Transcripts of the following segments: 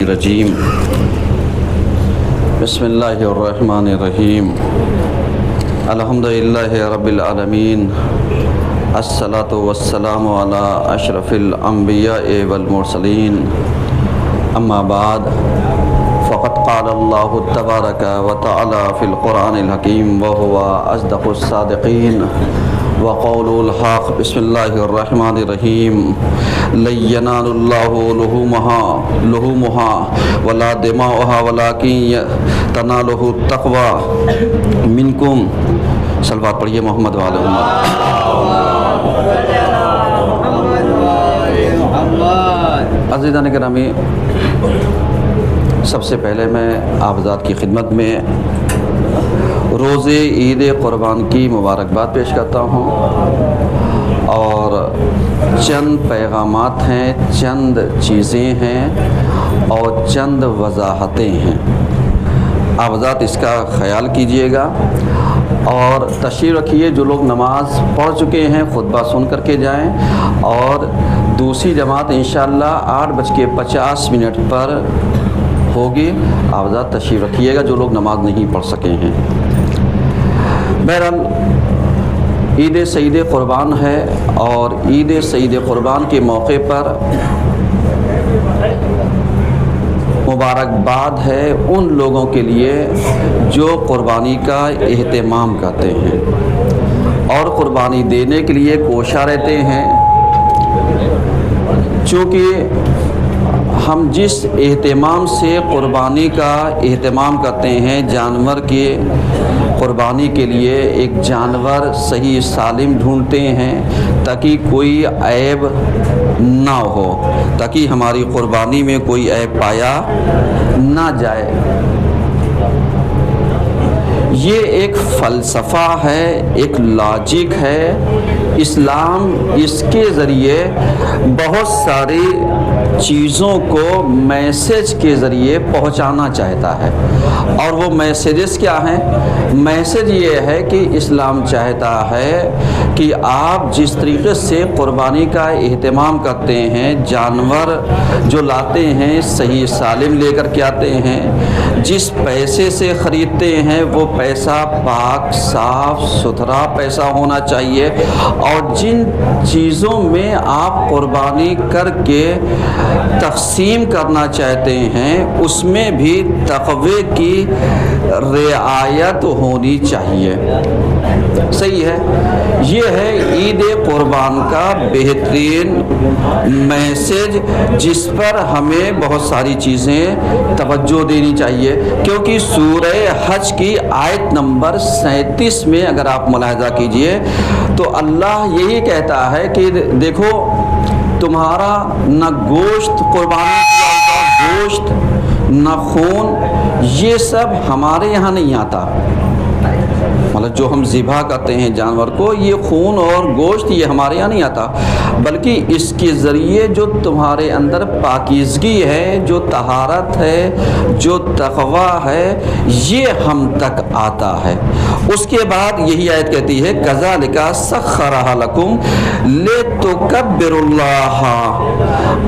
الرجیم بسم اللہ الرحمن الرحیم الحمدللہ رب العالمین الصلاۃ والسلام علی اشرف الانبیاء والمرسلین اما بعد فقد قال اللہ تبارک وتعالی فی القرآن الحکیم وهو اصدق الصادقین وقول الحق بسم اللہ الرحمن الرحیم لن ینال اللہ لحومها ولا دماؤها ولکن تنالہ التقوی منکم۔ صلوات پڑھیے محمد وعلی محمد۔ عزیزان گرامی، سب سے پہلے میں آپ حضرات کی خدمت میں روز عید قربان کی مبارکباد پیش کرتا ہوں، اور چند پیغامات ہیں، چند چیزیں ہیں اور چند وضاحتیں ہیں۔ آپ حضرات اس کا خیال کیجئے گا اور تشریف رکھیے۔ جو لوگ نماز پڑھ چکے ہیں خطبہ سن کر کے جائیں، اور دوسری جماعت انشاءاللہ 8:50 پر ہوگی۔ آپ حضرات تشریف رکھیے گا جو لوگ نماز نہیں پڑھ سکے ہیں۔ بہرحال عید سعید قربان ہے، اور عید سعید قربان کے موقع پر مبارکباد ہے ان لوگوں کے لیے جو قربانی کا اہتمام کرتے ہیں اور قربانی دینے کے لیے کوشاں رہتے ہیں۔ چونکہ ہم جس اہتمام سے قربانی کا اہتمام کرتے ہیں، جانور کے قربانی کے لیے ایک جانور صحیح سالم ڈھونڈتے ہیں تاکہ کوئی عیب نہ ہو، تاکہ ہماری قربانی میں کوئی عیب پایا نہ جائے۔ یہ ایک فلسفہ ہے، ایک لاجک ہے۔ اسلام اس کے ذریعے بہت ساری چیزوں کو میسج کے ذریعے پہنچانا چاہتا ہے، اور وہ میسیجز کیا ہیں؟ میسج یہ ہے کہ اسلام چاہتا ہے کہ آپ جس طریقے سے قربانی کا اہتمام کرتے ہیں، جانور جو لاتے ہیں صحیح سالم لے کر کے آتے ہیں، جس پیسے سے خریدتے ہیں وہ پیسہ پاک صاف ستھرا پیسہ ہونا چاہیے، اور جن چیزوں میں آپ قربانی کر کے تقسیم کرنا چاہتے ہیں اس میں بھی تقوی کی رعایت ہونی چاہیے۔ صحیح ہے۔ یہ ہے عید قربان کا بہترین میسج، جس پر ہمیں بہت ساری چیزیں توجہ دینی چاہیے، کیونکہ سورہ حج کی آیت نمبر 37 میں اگر آپ ملاحظہ کیجئے تو اللہ یہی کہتا ہے کہ دیکھو تمہارا نہ گوشت قربانی کیا ہوا گوشت، نہ خون، یہ سب ہمارے یہاں نہیں آتا۔ مطلب جو ہم ذبح کرتے ہیں جانور کو، یہ خون اور گوشت یہ ہمارے یہاں نہیں آتا، بلکہ اس کے ذریعے جو تمہارے اندر پاکیزگی ہے، جو طہارت ہے، جو تقوی ہے، یہ ہم تک آتا ہے۔ اس کے بعد یہی آیت کہتی ہے کذالک سخرھا لکم لتکبروا اللہ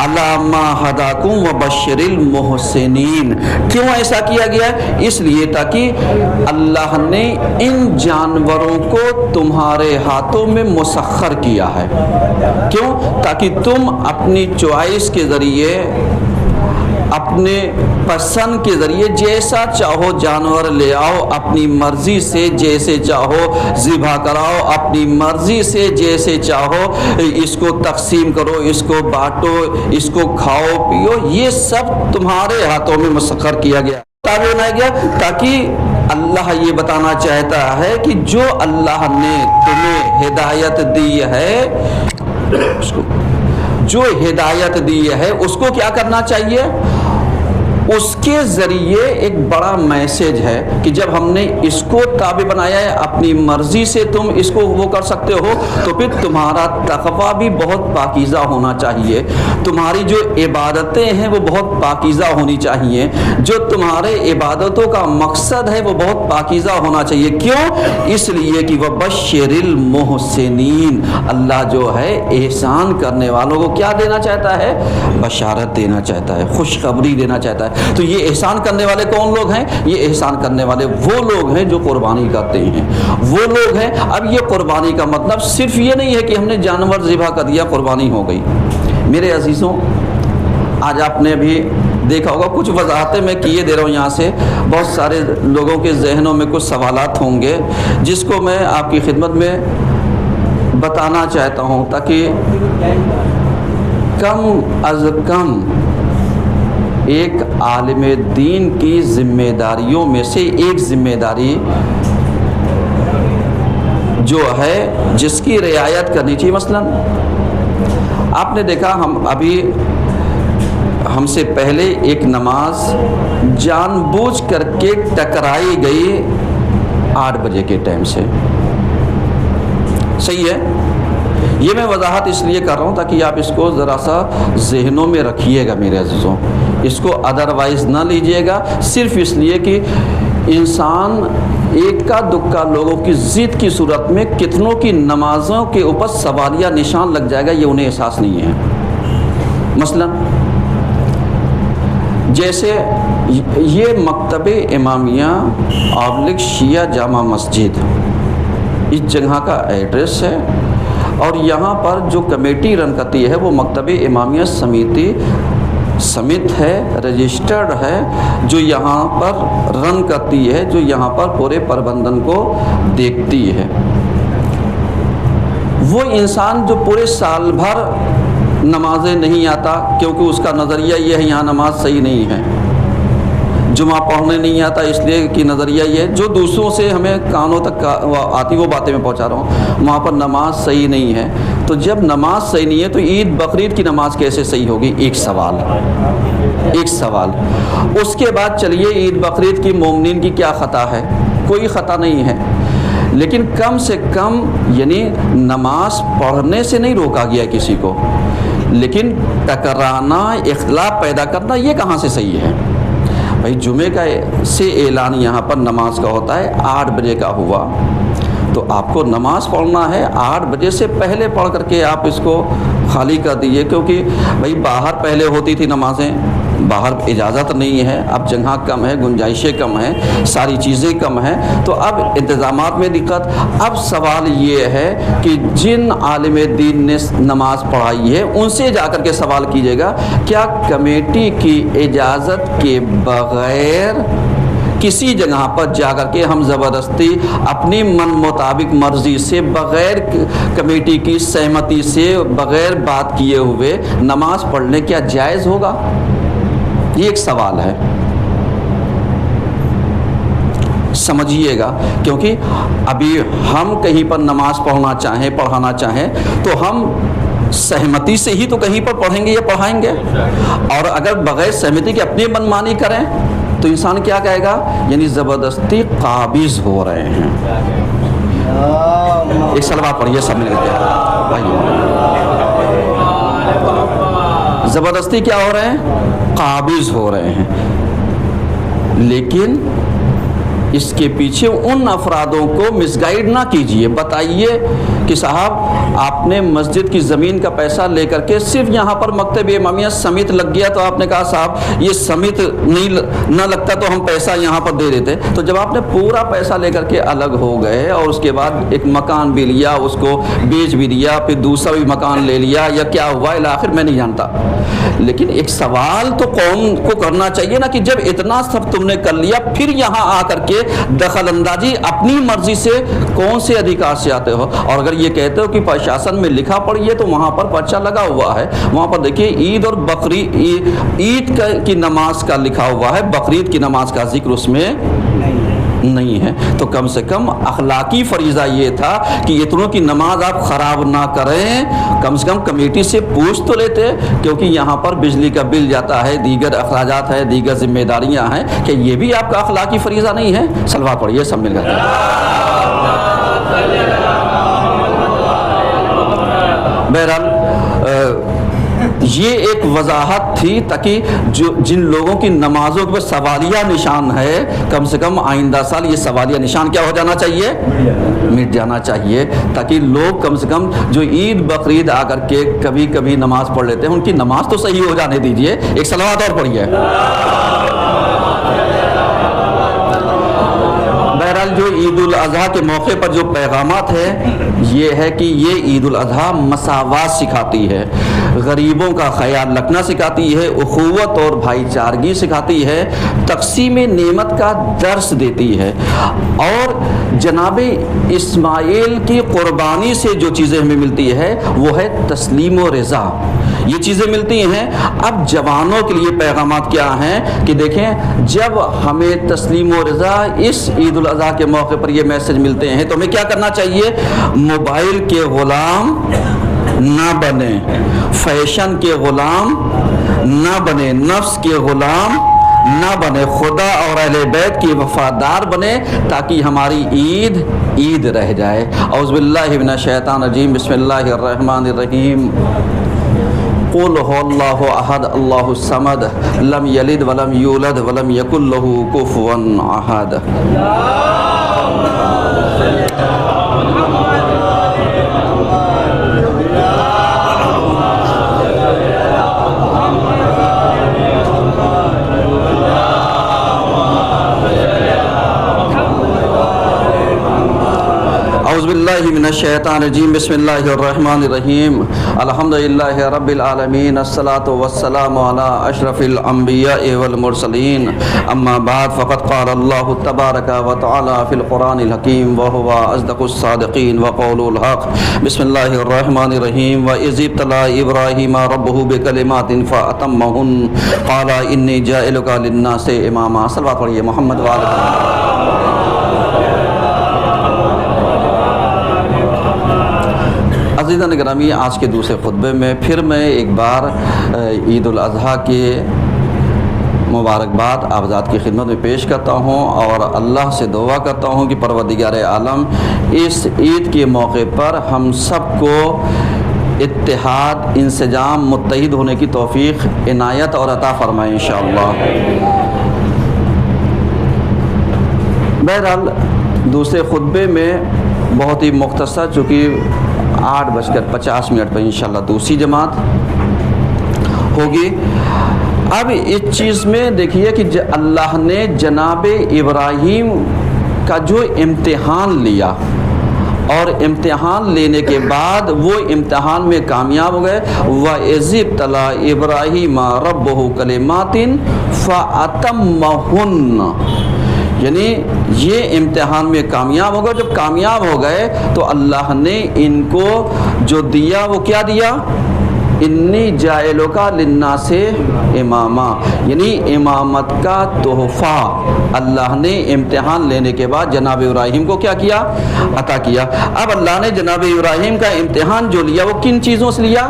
علی ما ھداکم وبشر المحسنین۔ کیوں ایسا کیا گیا ہے؟ اس لیے تاکہ اللہ نے ان جانوروں کو تمہارے ہاتھوں میں مسخر کیا ہے۔ کیوں؟ تاکہ تم اپنی چوائس کے ذریعے، اپنے پسند کے ذریعے جیسا چاہو جانور لے آؤ، اپنی مرضی سے جیسے چاہو ذبح کراؤ، اپنی مرضی سے جیسے چاہو اس کو تقسیم کرو، اس کو بانٹو، اس کو کھاؤ پیو، یہ سب تمہارے ہاتھوں میں مسخر کیا گیا، تاکہ اللہ یہ بتانا چاہتا ہے کہ جو اللہ نے تمہیں ہدایت دی ہے، جو ہدایت دی ہے اس کو کیا کرنا چاہیے؟ اس کے ذریعے ایک بڑا میسج ہے کہ جب ہم نے اس کو تابع بنایا ہے، اپنی مرضی سے تم اس کو وہ کر سکتے ہو، تو پھر تمہارا تقویٰ بھی بہت پاکیزہ ہونا چاہیے، تمہاری جو عبادتیں ہیں وہ بہت پاکیزہ ہونی چاہیے، جو تمہارے عبادتوں کا مقصد ہے وہ بہت پاکیزہ ہونا چاہیے۔ کیوں؟ اس لیے کہ وَبَشِّرِ الْمُحْسِنِينَ، اللہ جو ہے احسان کرنے والوں کو کیا دینا چاہتا ہے؟ بشارت دینا چاہتا ہے، خوشخبری دینا چاہتا ہے۔ تو یہ احسان کرنے والے کون لوگ ہیں؟ یہ احسان کرنے والے وہ لوگ ہیں جو قربانی کرتے ہیں، وہ لوگ ہیں۔ اب یہ قربانی کا مطلب صرف یہ نہیں ہے کہ ہم نے جانور ذبح کر دیا قربانی ہو گئی۔ میرے عزیزوں، آج آپ نے بھی دیکھا ہوگا، کچھ وضاحتیں میں کیے دے رہا ہوں یہاں سے، بہت سارے لوگوں کے ذہنوں میں کچھ سوالات ہوں گے جس کو میں آپ کی خدمت میں بتانا چاہتا ہوں، تاکہ کم از کم ایک عالم دین کی ذمہ داریوں میں سے ایک ذمہ داری جو ہے جس کی رعایت کرنی چاہیے۔ مثلا آپ نے دیکھا، ہم سے پہلے ایک نماز جان بوجھ کر کے ٹکرائی گئی 8 بجے کے ٹائم سے، صحیح ہے؟ یہ میں وضاحت اس لیے کر رہا ہوں تاکہ آپ اس کو ذرا سا ذہنوں میں رکھیے گا میرے عزیزوں، اس کو ادروائز نہ لیجئے گا، صرف اس لیے کہ انسان ایکا دکا لوگوں کی ضد کی صورت میں کتنوں کی نمازوں کے اوپر سوالیہ نشان لگ جائے گا، یہ انہیں احساس نہیں ہے۔ مثلا جیسے یہ مکتب امامیہ / شیعہ جامع مسجد، اس جگہ کا ایڈریس ہے، اور یہاں پر جو کمیٹی رن کرتی ہے وہ مکتب امامیہ سمیتی سمت ہے، رجسٹرڈ ہے، جو یہاں پر رن کرتی ہے، جو یہاں پر پورے پربندھن کو دیکھتی ہے۔ وہ انسان جو پورے سال بھر نمازیں نہیں آتا، کیونکہ اس کا نظریہ یہ ہے یہاں نماز صحیح نہیں ہے، جمعہ پڑھنے نہیں آتا اس لیے کہ نظریہ یہ، جو دوسروں سے ہمیں کانوں تک آتی وہ باتیں میں پہنچا رہا ہوں، وہاں پر نماز صحیح نہیں ہے۔ تو جب نماز صحیح نہیں ہے تو عید بقرعید کی نماز کیسے صحیح ہوگی؟ ایک سوال۔ اس کے بعد چلیے عید بقرعید کی مومنین کی کیا خطا ہے؟ کوئی خطا نہیں ہے، لیکن کم سے کم یعنی نماز پڑھنے سے نہیں روکا گیا کسی کو، لیکن ٹکرانا، اختلاف پیدا کرنا، یہ کہاں سے صحیح ہے؟ بھائی جمعے کا سے اعلان یہاں پر نماز کا ہوتا ہے 8 بجے کا ہوا، تو آپ کو نماز پڑھنا ہے 8 بجے سے پہلے پڑھ کر کے آپ اس کو خالی کر دیجئے، کیونکہ بھائی باہر پہلے ہوتی تھی نمازیں، باہر اجازت نہیں ہے، اب جگہ کم ہے، گنجائشیں کم ہیں، ساری چیزیں کم ہیں، تو اب انتظامات میں دقت۔ اب سوال یہ ہے کہ جن عالم دین نے نماز پڑھائی ہے ان سے جا کر کے سوال کیجیے گا، کیا کمیٹی کی اجازت کے بغیر کسی جگہ پر جا کر کے ہم زبردستی اپنی من مطابق مرضی سے، بغیر کمیٹی کی سہمتی سے، بغیر بات کیے ہوئے نماز پڑھنے کیا جائز ہوگا؟ یہ ایک سوال ہے، سمجھیے گا، کیونکہ ابھی ہم کہیں پر نماز پڑھانا چاہیں تو ہم سہمتی سے ہی تو کہیں پر پڑھیں گے یا پڑھائیں گے، اور اگر بغیر سہمتی کے اپنی منمانی کریں تو انسان کیا کہے گا؟ یعنی زبردستی قابض ہو رہے ہیں۔ ایک صلوات پڑھیے سب مل کے بھائی، زبردستی کیا ہو رہے ہیں؟ قابض ہو رہے ہیں۔ لیکن اس کے پیچھے ان افرادوں کو مس گائیڈ نہ کیجیے، بتائیے کہ صاحب آپ نے مسجد کی زمین کا پیسہ لے کر کے صرف یہاں پر مکتب امامیہ سمیت لگ گیا، تو آپ نے کہا صاحب یہ سمیت نہ لگتا تو ہم پیسہ یہاں پر دے دیتے۔ تو جب آپ نے پورا پیسہ لے کر کے الگ ہو گئے اور اس کے بعد ایک مکان بھی لیا، اس کو بیچ بھی دیا، پھر دوسرا بھی مکان لے لیا، یا کیا ہوا الآخر میں نہیں جانتا، لیکن ایک سوال تو قوم کو کرنا چاہیے نا کہ جب اتنا سب تم نے کر لیا، پھر یہاں آ کر کے دخل اندازی اپنی مرضی سے کون سے ادھیکار سے آتے ہو؟ اور اگر یہ کہتے ہو کہ پرشاسن میں لکھا پڑھیے تو وہاں پر پرچہ لگا ہوا ہے، وہاں پر دیکھیے عید اور عید کی نماز کا لکھا ہوا ہے، بقرعید کی نماز کا ذکر اس میں نہیں ہے، تو کم سے کم اخلاقی فریضہ یہ تھا کہ اتنوں کی نماز آپ خراب نہ کریں، کم سے کم کمیٹی سے پوچھ تو لیتے، کیونکہ یہاں پر بجلی کا بل جاتا ہے، دیگر اخراجات ہے، دیگر ذمہ داریاں ہیں، کہ یہ بھی آپ کا اخلاقی فریضہ نہیں ہے؟ صلوات پڑھیے سب مل کر۔ بہرحال یہ ایک وضاحت تھی تاکہ جن لوگوں کی نمازوں کے سوالیہ نشان ہے، کم سے کم آئندہ سال یہ سوالیہ نشان کیا ہو جانا چاہیے؟ مٹ جانا چاہیے، تاکہ لوگ کم سے کم جو عید بقرعید آ کر کے کبھی کبھی نماز پڑھ لیتے ہیں، ان کی نماز تو صحیح ہو جانے دیجیے۔ ایک صلوات اور پڑھیے۔ بہرحال جو عید الاضحیٰ کے موقع پر جو پیغامات ہے یہ ہے کہ یہ عید الاضحیٰ مساوات سکھاتی ہے، غریبوں کا خیال رکھنا سکھاتی ہے، اخوت اور بھائی چارگی سکھاتی ہے، تقسیم نعمت کا درس دیتی ہے، اور جناب اسماعیل کی قربانی سے جو چیزیں ہمیں ملتی ہے وہ ہے تسلیم و رضا، یہ چیزیں ملتی ہیں۔ اب جوانوں کے لیے پیغامات کیا ہیں کہ دیکھیں، جب ہمیں تسلیم و رضا اس عید الاضحیٰ کے موقع پر یہ میسج ملتے ہیں تو ہمیں کیا کرنا چاہیے؟ موبائل کے غلام نہ بنے، فیشن کے غلام نہ بنے، نفس کے غلام نہ بنے، خدا اور اہل بیت کی وفادار بنے، تاکہ ہماری عید رہ جائے۔ اعوذ باللہ من الشیطان الرجیم، بسم اللہ الرحمن الرحیم۔ قل هو اللہ احد اللہ الصمد لم یلد ولم یولد ولم یکن لہ کفوا احد۔ اعوذ باللہ من الشیطان الرجیم، بسم اللہ الرحمن الرحیم۔ الحمدللہ رب العالمین، الصلاۃ والسلام علی اشرف الانبیاء والمرسلین، اما بعد فقد قال اللہ تبارک و تعالی فی القرآن الحکیم وہو اصدق الصادقین وقول الحق۔ بسم اللہ الرحمن الرحیم۔ وَإِذِ ابْتَلَىٰ إِبْرَاهِيمَ رَبُّهُ بِكَلِمَاتٍ فَأَتَمَّهُنَّ قَالَ إِنِّي جَاعِلُكَ لِلنَّاسِ إِمَامًا۔ صلوات پڑھیے محمد وعلیہ۔ عزیزان گرامی، آج کے دوسرے خطبے میں پھر میں ایک بار عید الاضحیٰ کے مبارکباد آپ حضرات کی خدمت میں پیش کرتا ہوں، اور اللہ سے دعا کرتا ہوں کہ پروردگار عالم اس عید کے موقع پر ہم سب کو اتحاد، انسجام، متحد ہونے کی توفیق عنایت اور عطا فرمائے انشاءاللہ۔ بہرحال دوسرے خطبے میں بہت ہی مختصر، چونکہ 8:50 پر انشاءاللہ دوسری جماعت ہوگی۔ اب اس چیز میں دیکھیے کہ اللہ نے جناب ابراہیم کا جو امتحان لیا، اور امتحان لینے کے بعد وہ امتحان میں کامیاب ہو گئے۔ وَإِذِ ابْتَلَىٰ إِبْرَاهِيمَ رَبُّهُ كَلِمَاتٍ فَأَتَمَّهُنَّ، یعنی یہ امتحان میں کامیاب ہو گئے۔ جب کامیاب ہو گئے تو اللہ نے ان کو جو دیا وہ کیا دیا؟ انی جاعلک للناس اماما، یعنی امامت کا تحفہ اللہ نے امتحان لینے کے بعد جناب ابراہیم کو کیا کیا؟ عطا کیا۔ اب اللہ نے جناب ابراہیم کا امتحان جو لیا وہ کن چیزوں سے لیا؟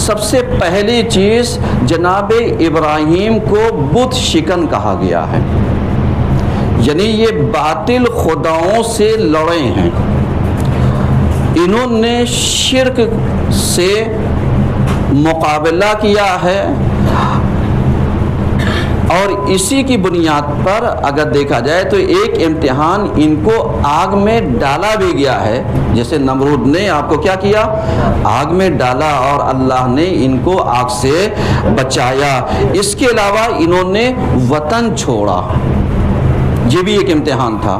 سب سے پہلی چیز، جناب ابراہیم کو بت شکن کہا گیا ہے، یعنی یہ باطل خداؤں سے لڑے ہیں، انہوں نے شرک سے مقابلہ کیا ہے، اور اسی کی بنیاد پر اگر دیکھا جائے تو ایک امتحان ان کو آگ میں ڈالا بھی گیا ہے، جیسے نمرود نے آپ کو کیا کیا؟ آگ میں ڈالا، اور اللہ نے ان کو آگ سے بچایا۔ اس کے علاوہ انہوں نے وطن چھوڑا، یہ بھی ایک امتحان تھا،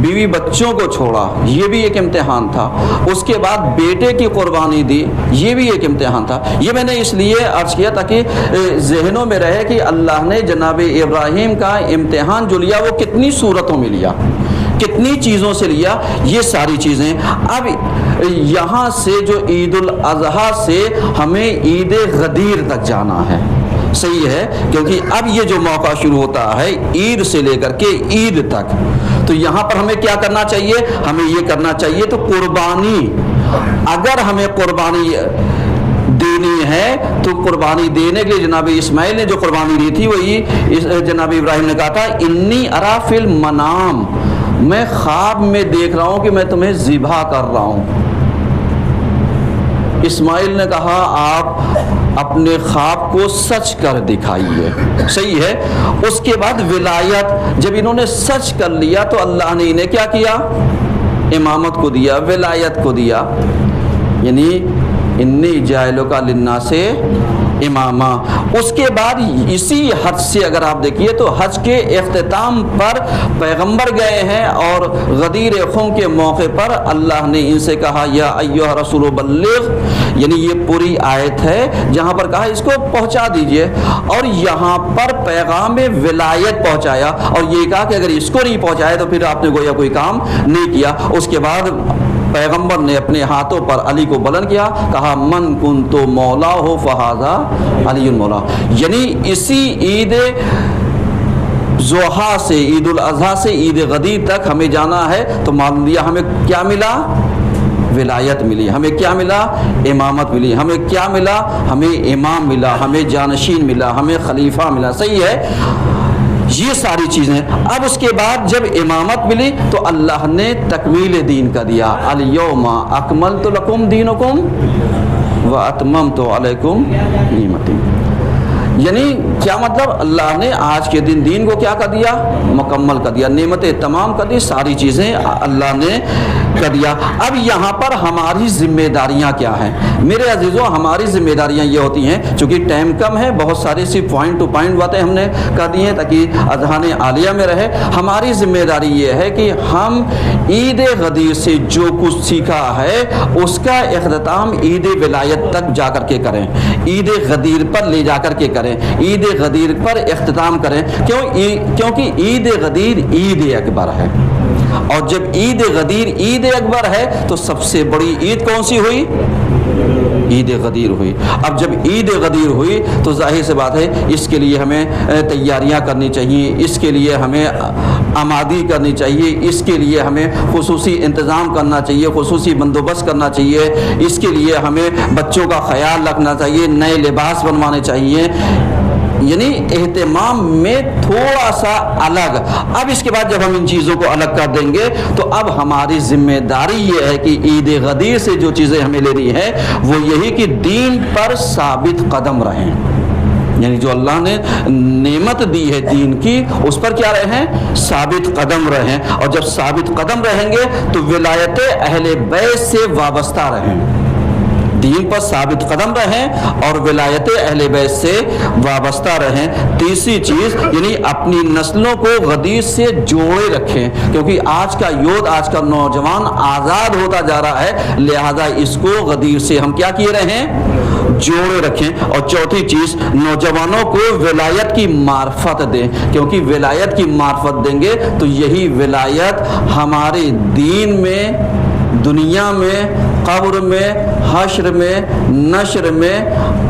بیوی بچوں کو چھوڑا، یہ بھی ایک امتحان تھا، اس کے بعد بیٹے کی قربانی دی، یہ بھی ایک امتحان تھا۔ یہ میں نے اس لیے عرض کیا تاکہ ذہنوں میں رہے کہ اللہ نے جناب ابراہیم کا امتحان جو لیا وہ کتنی صورتوں میں لیا، کتنی چیزوں سے لیا، یہ ساری چیزیں۔ اب یہاں سے جو عید الاضحیٰ سے ہمیں عید غدیر تک جانا ہے، صحیح ہے، کیونکہ اب یہ جو موقع شروع ہوتا ہے عید سے لے کر کے عید تک، تو یہاں پر ہمیں کیا کرنا چاہیے؟ ہمیں یہ کرنا چاہیے تو قربانی، اگر ہمیں قربانی دینی ہے تو قربانی دینے کے لیے جناب اسماعیل نے جو قربانی دی تھی وہی جناب ابراہیم نے کہا تھا انی ارا فی المنام، میں خواب میں دیکھ رہا ہوں کہ میں تمہیں ذبح کر رہا ہوں۔ اسماعیل نے کہا آپ اپنے خواب کو سچ کر دکھائیے، صحیح ہے۔ اس کے بعد ولایت، جب انہوں نے سچ کر لیا تو اللہ نے انہیں کیا کیا؟ امامت کو دیا، ولایت کو دیا، یعنی انی جاعلک للناس امامہ۔ اس کے بعد اسی حج سے اگر آپ دیکھیے تو حج کے اختتام پر پیغمبر گئے ہیں اور غدیر خم کے موقع پر اللہ نے ان سے کہا یا ایھا رسول بلغ، یعنی یہ پوری آیت ہے جہاں پر کہا اس کو پہنچا دیجئے، اور یہاں پر پیغام ولایت پہنچایا اور یہ کہا کہ اگر اس کو نہیں پہنچایا تو پھر آپ نے گویا کوئی کام نہیں کیا۔ اس کے بعد پیغمبر نے اپنے ہاتھوں پر علی کو بلند کیا، کہا من کنت مولا ہو فہذا علی مولا، یعنی اسی عید ضحیٰ سے عید الاضحیٰ سے عید غدیر تک ہمیں جانا ہے، تو معلوم لیا ہمیں کیا ملا؟ ولایت ملی، ہمیں کیا ملا؟ امامت ملی، ہمیں کیا ملا؟ ہمیں امام ملا، ہمیں جانشین ملا، ہمیں خلیفہ ملا، صحیح ہے۔ یہ ساری چیزیں، اب اس کے بعد جب امامت ملی تو اللہ نے تکمیل دین کا دیا، الیوم اکملت لکم دینکم واتممت علیکم نعمتی، یعنی کیا مطلب؟ اللہ نے آج کے دن دین کو کیا کر دیا؟ مکمل کر دیا، نعمتیں تمام کر دی، ساری چیزیں اللہ نے کر دیا۔ اب یہاں پر ہماری ذمہ داریاں کیا ہیں میرے عزیزوں؟ ہماری ذمہ داریاں یہ ہوتی ہیں، چونکہ ٹائم کم ہے، بہت ساری سی پوائنٹ ٹو پوائنٹ باتیں ہم نے کر دی ہیں تاکہ اذہان عالیہ میں رہے۔ ہماری ذمہ داری یہ ہے کہ ہم عید غدیر سے جو کچھ سیکھا ہے اس کا اختتام عید ولایت تک جا کر کے کریں، عید غدیر پر لے جا کر کے کریں، عید غدیر پر اختتام کریں، کیونکہ عید غدیر عید اکبر ہے، اور جب عید غدیر عید اکبر ہے تو سب سے بڑی عید کون سی ہوئی؟ عید غدیر ہوئی۔ اب جب عید غدیر ہوئی تو ظاہر سی بات ہے اس کے لیے ہمیں تیاریاں کرنی چاہیے، اس کے لیے ہمیں آمادگی کرنی چاہیے، اس کے لیے ہمیں خصوصی انتظام کرنا چاہیے، خصوصی بندوبست کرنا چاہیے، اس کے لیے ہمیں بچوں کا خیال رکھنا چاہیے، نئے لباس بنوانے چاہیے، یعنی اہتمام میں تھوڑا سا الگ۔ اب اس کے بعد جب ہم ان چیزوں کو الگ کر دیں گے تو اب ہماری ذمہ داری یہ ہے کہ عید غدیر سے جو چیزیں ہمیں لینی ہے وہ یہی کہ دین پر ثابت قدم رہیں، یعنی جو اللہ نے نعمت دی ہے دین کی اس پر کیا رہیں؟ ثابت قدم رہیں، اور جب ثابت قدم رہیں گے تو ولایت اہل بیت سے وابستہ رہیں، دین پر ثابت قدم رہیں اور ولایت اہل بیت سے وابستہ رہیں۔ تیسری چیز یعنی اپنی نسلوں کو غدیر سے جوڑے رکھیں، کیونکہ آج کا یوتھ، آج کا نوجوان آزاد ہوتا جا رہا ہے، لہذا اس کو غدیر سے ہم کیا کیے رہیں؟ جوڑے رکھیں۔ اور چوتھی چیز، نوجوانوں کو ولایت کی معرفت دیں، کیونکہ ولایت کی معرفت دیں گے تو یہی ولایت ہمارے دین میں، دنیا میں، قبر میں، حشر میں، نشر میں،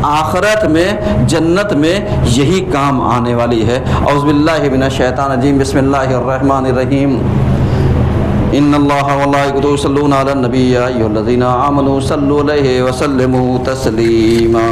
آخرت میں، جنت میں یہی کام آنے والی ہے۔ اعوذ باللہ من الشیطان الرجیم، بسم اللہ الرحمن الرحیم۔ ان اللہ وملائکتہ یصلون علی النبی یا ایھا الذین آمنوا صلوا علیہ وسلموا تسلیما۔